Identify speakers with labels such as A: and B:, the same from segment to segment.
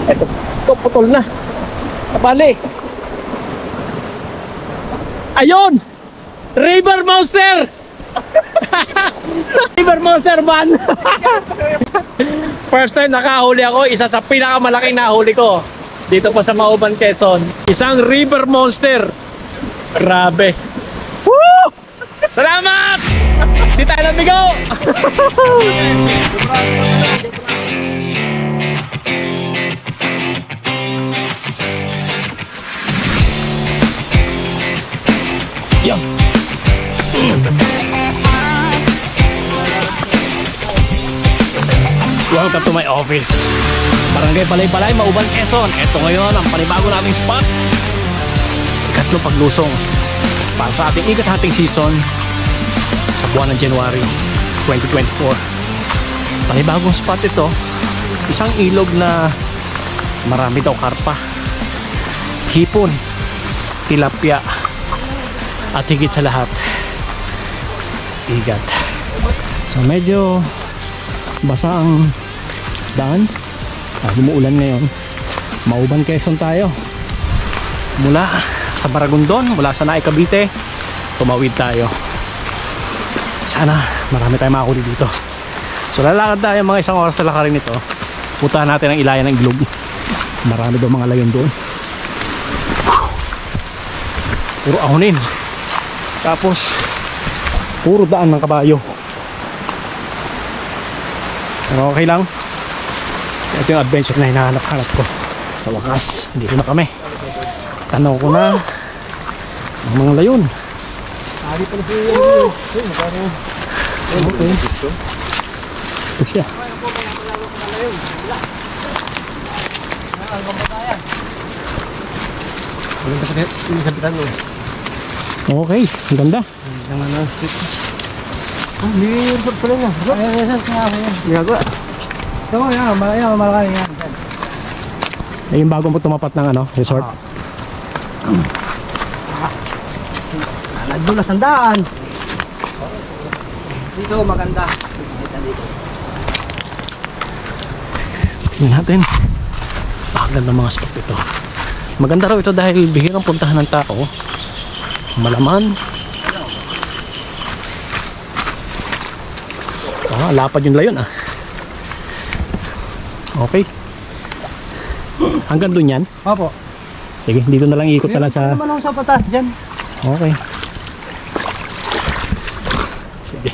A: Ito, putol na. Kapali. Ayun! River Monster! River Monster man! First time nakahuli ako, isa sa pinakamalaking nahuli ko dito pa sa Mauban, Quezon. Isang River Monster. Grabe. Woo! Salamat! Di tayo nabigo! Yan. Welcome to my office. Barangay Balay-Balay, Mauban, Quezon. Ito ngayon ang panibago naming spot. Ikatlong paglusong para sa ating ikat-hating season sa buwan ng January 2024. Panibagong spot ito. Isang ilog na marami daw karpa, hipon, tilapia, at higit sa lahat, igat. So medyo basa ang daan. Umuulan ngayon. Mauban, Quezon tayo. Mula sa Baragondon, mula sa Naik, Cavite, tumawid tayo. Sana marami tayong makakuli dito. So lalakad tayo mga isang oras na lakarin ito. Puntahan natin ang ilayan ng ilog. Marami daw mga layon doon. Puro ahonin. Tapos puro daan ng kabayo. Pero okay lang. Ito yung adventure na hinahanap-hanap ko. Sa wakas, dito na kami. Tanaw ko na ang mga layon. Ari pala siya. Okay. Ito siya. Okay, ang ganda.
B: Meron pala na. Ginagawa. Ito mo yan, malaki yan.
A: Ay, yung bagong tumapat ng ano, resort.
B: Nagdulas ang daan. Dito maganda.
A: Tingnan natin. Ganda ng mga spot ito. Maganda raw ito dahil bihirang puntahan ng tao. Malaman. Lapad yung layon ah. Okay. Hanggang doon yan?
B: Opo.
A: Sige, dito na lang ikot na lang sa...
B: Ano naman sa patas dyan?
A: Okay. Sige.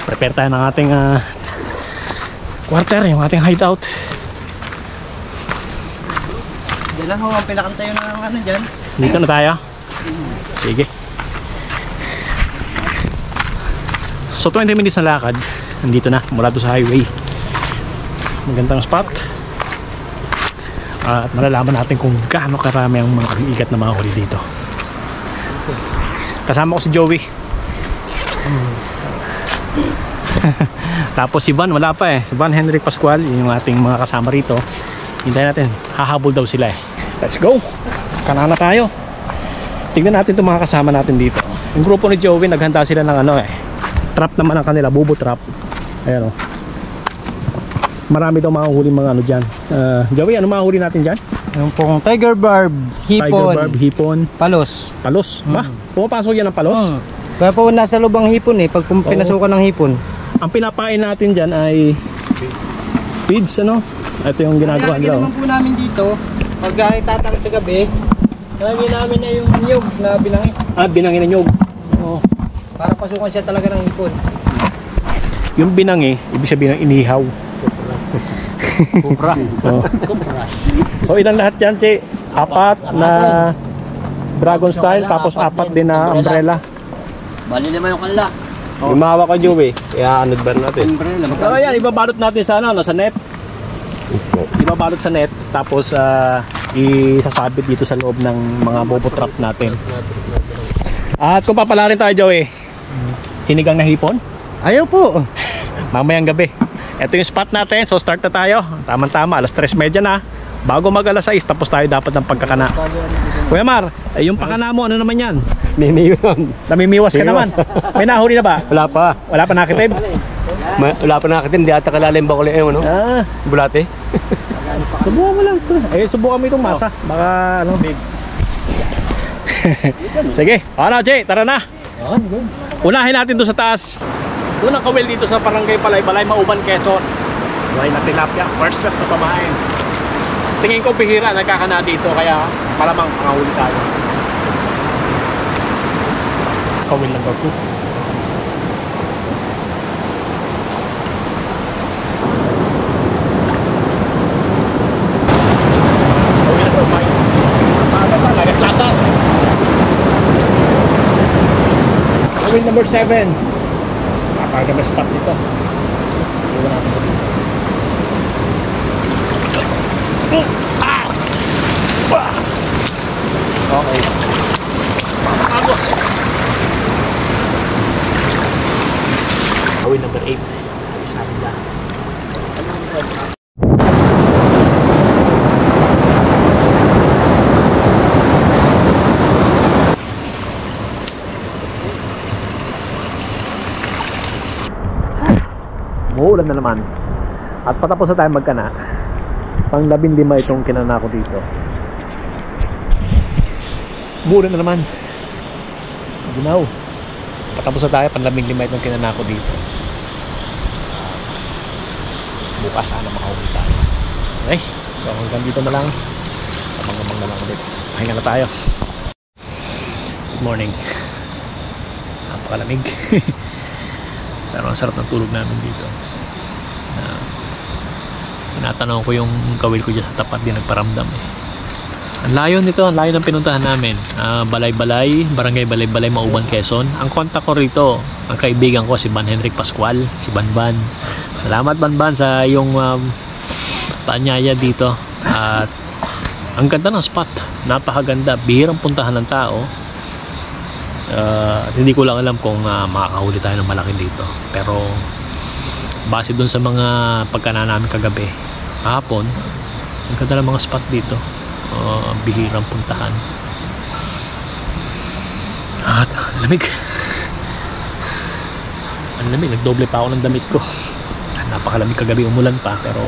A: Prepare tayo ng ating quarter, yung ating hideout.
B: Diyan lang ho, ang pinakantayo ng ano dyan.
A: Dito na tayo? Sige. So 20 minutes na lakad. Nandito na, mula doon sa highway. Magandang spot. At malalaman natin kung gaano karami ang mga ikat na mga huli dito. Kasama ko si Joey. Tapos si Van, wala pa eh. Si Van Henry Pascual, yung ating mga kasama rito. Hintayin natin, hahabol daw sila eh. Let's go! Kanana tayo. Tignan natin itong mga kasama natin dito. Yung grupo ni Joey, naghanda sila ng ano eh. Trap naman ang kanila, bubo trap. Ayan o. Marami daw makahuli mga ano dyan. Joey, ano makahuli natin dyan?
B: Yung pong tiger barb, hipon.
A: Tiger barb, hipon.
B: Palos.
A: Palos? Ba? Pumapasok yan ng palos?
B: Kaya po nasa loob ang hipon eh, pag pinasukan ng hipon.
A: Ang pinapain natin dyan ay feeds, ano? Ito yung ginagawa nila.
B: Kaya naman po namin dito, pag itatakot sa gabi, nalagyan namin na yung nyug na binangi.
A: Binangi na nyug. Oo.
B: Para pasukan siya talaga ng hipon.
A: Yung binangi, ibig sabihin ng inihaw.
B: Kupra.
A: Oh. So ilan lahat yan, Che? 4 na dragon style, tapos 4 din na umbrella.
B: Bali naman yung kanla.
A: Lumawa ka, Joey. Kaya anod ba natin?
B: Umbrella.
A: So ayan, ibabalot natin sa ano, sa net. Ibabalot sa net, tapos isasabit dito sa loob ng mga bobo trap natin. At kung papalarin tayo, Joey, sinigang na hipon?
B: Ayaw po.
A: Mamayang gabi. Ito yung spot natin, so start na tayo. Tama-tama, 3:30 na. Bago mag 6, tapos tayo dapat ng pagkakana. Kuya Mar, yung pakana mo, ano naman yan?
C: Namimiwas.
A: Namimiwas ka naman. May nahuli na ba?
C: Wala pa.
A: Wala pa nakitib? Wala pa nakatin, hindi ata kalalim ba ulit no? Bulate.
B: Subukan mo lang ito. Subukan mo itong masa. Baka ano. Big.
A: Sige, ano Jay, tara na. Unahin natin doon sa taas. Unang kawil dito sa Barangay Balay-Balay, Mauban, Quezon. Buhay na tilapia, first class na pamain. Tingin ko bihira nagkakana dito, kaya malamang makahuli tayo. Kawil number 2. Kawil number 7. Napakaganda spot dito. Iwan natin ito dito. Okay. Agos. Kawil number 8. Isa rin lang. Uulan na naman. At patapos na tayo magkana. Pang 15 itong kinana ko dito. Uulan na naman. Ginaw. Patapos na tayo, pang 15 itong kinana ko dito. Bukas sana makahuli tayo. Okay, so hanggang dito na lang. Pamang-amang na lang ulit. Pahinga na tayo. Good morning. Napakalamig. Pero ang sarap ng tulog namin dito. Tinatanong ko yung kawil ko dyan sa tapat, di nagparamdam eh. Ang layo nito, ang layo ng pinuntahan namin. Balay-Balay, Barangay Balay-Balay, Mauban, Quezon. Ang kontak ko rito, ang kaibigan ko si Ban Henrik Pascual, si Banban. Salamat Banban sa iyong paanyaya dito. At ang ganda ng spot, napakaganda, bihirang puntahan ng tao. Hindi ko lang alam kung makakahuli tayo ng malaki dito, pero base dun sa mga pagkana namin kagabi, hapon, ang ganda ng mga spot dito. Bihirang puntahan at lamig. Ang lamig, nagdoble pa ako ng damit ko. Napakalamig kagabi, umulan pa, pero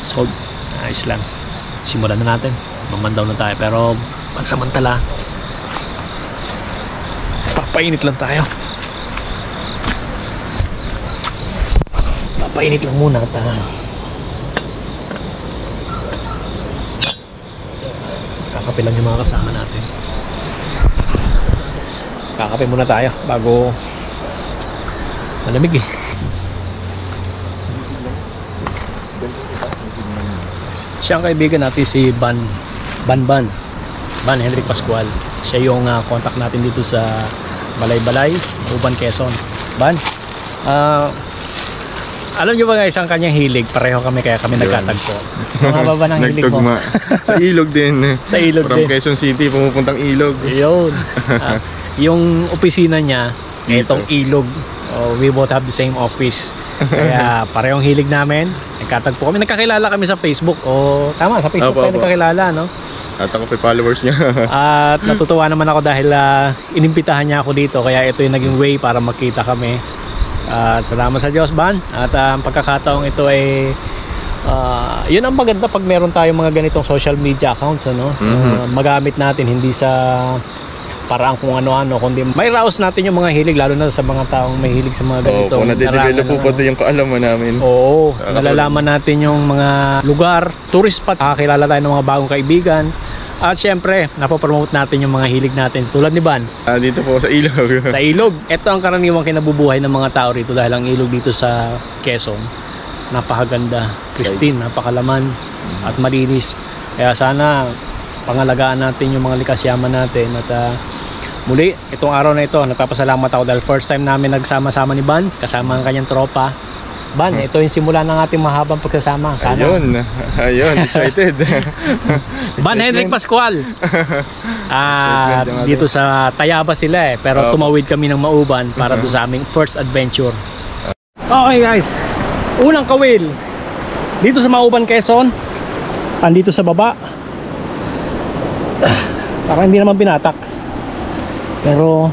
A: so ayos lang. Simulan na natin, mamandaw na tayo, pero pansamantala papainit lang tayo. Papainit lang muna at kakape lang yung mga kasama natin. Kakape muna tayo bago malamig eh. Siya ang kaibigan natin si Ban Henrik Pascual. Siya yung contact natin dito sa Balay-Balay, Mauban, Quezon. Ban, alam nyo ba guys, ang kanyang hilig, pareho kami kaya kami nagkatagpo. Mga baba ng hilig mo.
C: Sa ilog din.
A: Sa ilog
C: from
A: din.
C: Quezon City, pumupuntang ilog.
A: Yun. Yung opisina niya, itong ilog. We both have the same office. Kaya parehong hilig namin. Nagkatagpo kami. Nagkakilala kami sa Facebook. Tama, sa Facebook tayo nagkakilala, no?
C: At ako kay followers niya.
A: At natutuwa naman ako dahil inimbitahan niya ako dito. Kaya ito yung naging way para makita kami. At salamat sa Diyos, Ban. At ang pagkakataong ito ay yun ang maganda pag meron tayong mga ganitong social media accounts, ano? Magamit natin hindi sa parang kung ano-ano, kundi may raos natin yung mga hilig, lalo na sa mga taong may hilig sa mga ganitong
C: kung nade-develop po pati yung kaalaman namin.
A: Oo, nalalaman natin yung mga lugar, tourist spot, nakakilala tayo ng mga bagong kaibigan. At syempre, napopromote natin yung mga hilig natin tulad ni Ban.
C: Dito po sa ilog.
A: Sa ilog. Ito ang karaniwang kinabubuhay ng mga tao rito dahil ang ilog dito sa Quezon, napakaganda, pristine, napakalaman at malinis. Kaya sana pangalagaan natin yung mga likas yaman natin. At muli, itong araw na ito, nagpapasalamat ako dahil first time namin nagsama-sama ni Ban, kasama ang kanyang tropa. Ban, ito yung simula ng ating mahabang pagsasama. Sana.
C: Ayun, excited.
A: Ban Henrik Pascual. Dito sa Tayaba sila pero tumawid kami ng Mauban para doon sa aming first adventure. Okay guys, unang kawil dito sa Mauban, Quezon. Andito sa baba. Parang hindi naman binatak. Pero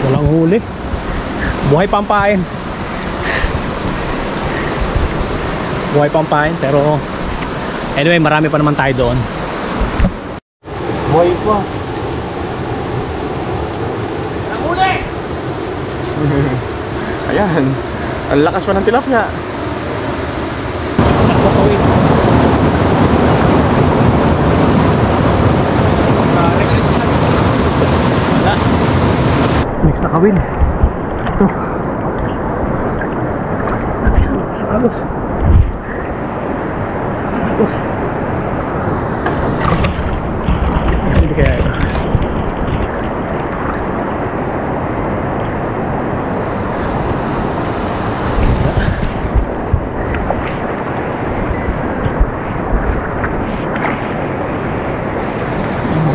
A: Walang huli. Buhay pampain. Buhay pampain, pero anyway, marami pa naman tayo doon. Buhay pa. Ang huli!
C: Ayan. Ang lakas pa ng tilapia.
A: Nakakawin. Wala. Next na kawin. Ito. Ayan, sa agos. Sa agos. Hindi kaya ito.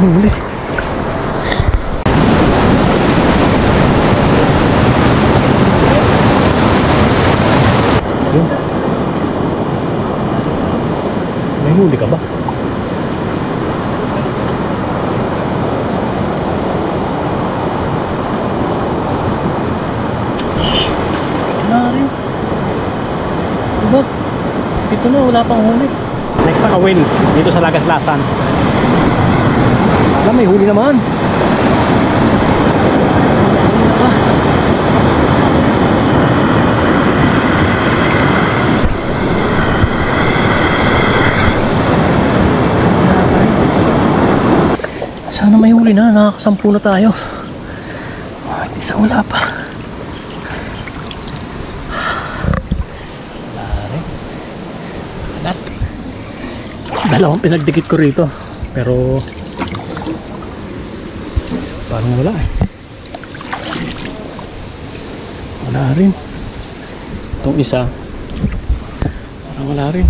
A: Huli. Ayun. May huli ka ba? Wala rin. Diba? Ito na, wala pang huli. Next na kawin dito sa Lagaslasan. Sana may huli naman. Sana may huli na. Nakakasampu na tayo. Hindi sa wala pa. Wala rin. Alat. Dalawang pinagdikit ko rito. Pero parang wala eh. Wala rin. Itong isa parang wala rin.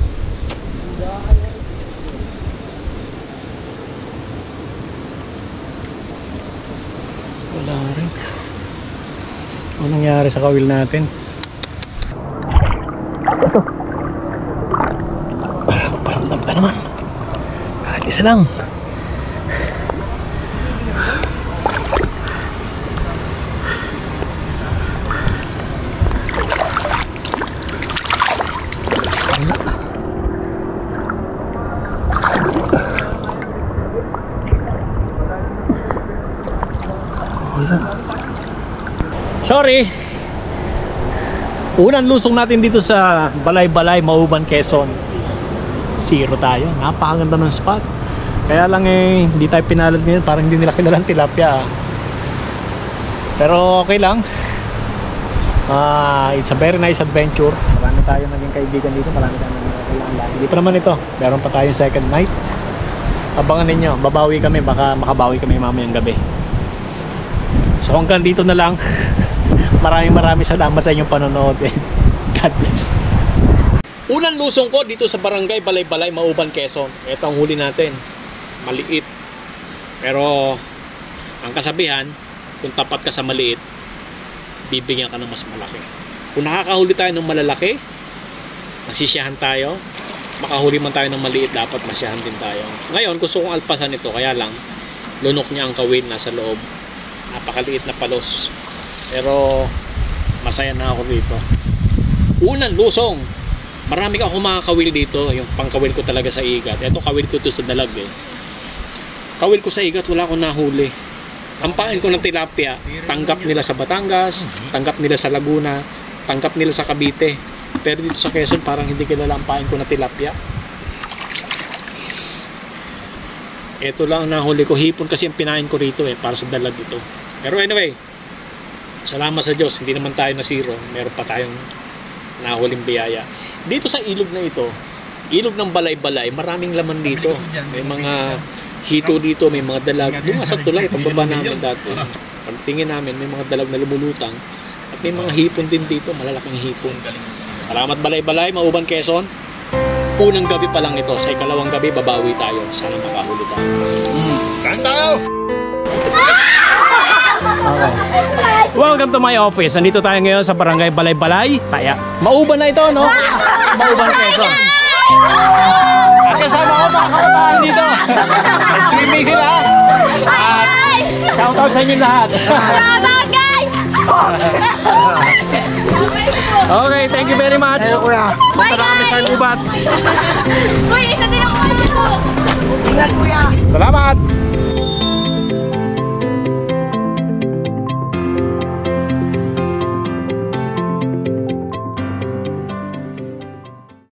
A: Wala rin. Ano nangyari sa kawil natin? Ito. Paramdam ka naman. Kahit isa lang. Sorry. Unang lusong natin dito sa Balay-Balay, Mauban, Quezon. Zero tayo. Napakaganda ng spot. Kaya lang eh, hindi tayo pinalad ngayon. Parang hindi nila kilalang tilapia. Pero okay lang. It's a very nice adventure. Marami tayo naging kaibigan dito. Marami tayo naging kailangan. Hindi pa naman ito. Meron pa tayong second night. Abangan ninyo. Babawi kami. Baka makabawi kami mamayang gabi. So hanggang dito na lang. Maraming salamat sa inyong panonood. God bless. Unang lusong ko dito sa barangay Balay-Balay, Mauban, Quezon. Ito ang huli natin. Maliit. Pero ang kasabihan, kung tapat ka sa maliit, bibigyan ka ng mas malaki. Kung nakakahuli tayo ng malalaki, masisiyahan tayo. Makahuli man tayo ng maliit, dapat masiyahan din tayo. Ngayon, gusto kong alpasan ito. Kaya lang, lunok niya ang kawin nasa loob. Napakaliit na palos. Pero masaya na ako dito. Unang lusong. Marami akong makakawil dito. Yung pangkawil ko talaga sa igat. Ito kawil ko to sa dalag eh. Kawil ko sa igat, wala akong nahuli. Kampain ko ng tilapia. Tanggap nila sa Batangas, tanggap nila sa Laguna, tanggap nila sa Cavite. Pero dito sa Quezon parang hindi kilala ang pain ko na tilapia. Ito lang nahuli ko. Hipon kasi ang pinain ko rito eh, para sa dalag ito. Pero anyway, salamat sa Diyos, hindi naman tayo na zero. Meron pa tayong nahuling biyaya. Dito sa ilog na ito, ilog ng Balay-Balay, maraming laman dito. May mga hito dito, may mga dalag. Doon nga sa tulay, pagbaba namin dati. Pagtingin namin, may mga dalag na lumulutang. At may mga hipon din dito, malalaking hipon. Salamat Balay-Balay, Mauban, Quezon. Unang gabi pa lang ito. Sa ikalawang gabi, babawi tayo. Sana makahuli tayo. Saan tayo? Okay. Welcome to my office. Nandito tayo ngayon sa barangay Balay-Balay. Mauban na ito, no? Mauban, Quezon. At kasama ko mga kabataan dito. Swimming sila. At shoutout sa inyo lahat.
D: Shoutout guys!
A: Okay, thank you very much.
B: Kuya.
A: Punta na kami sa gubat.
D: Kuya, isa din ako.
B: Ingat kuya.
A: Salamat.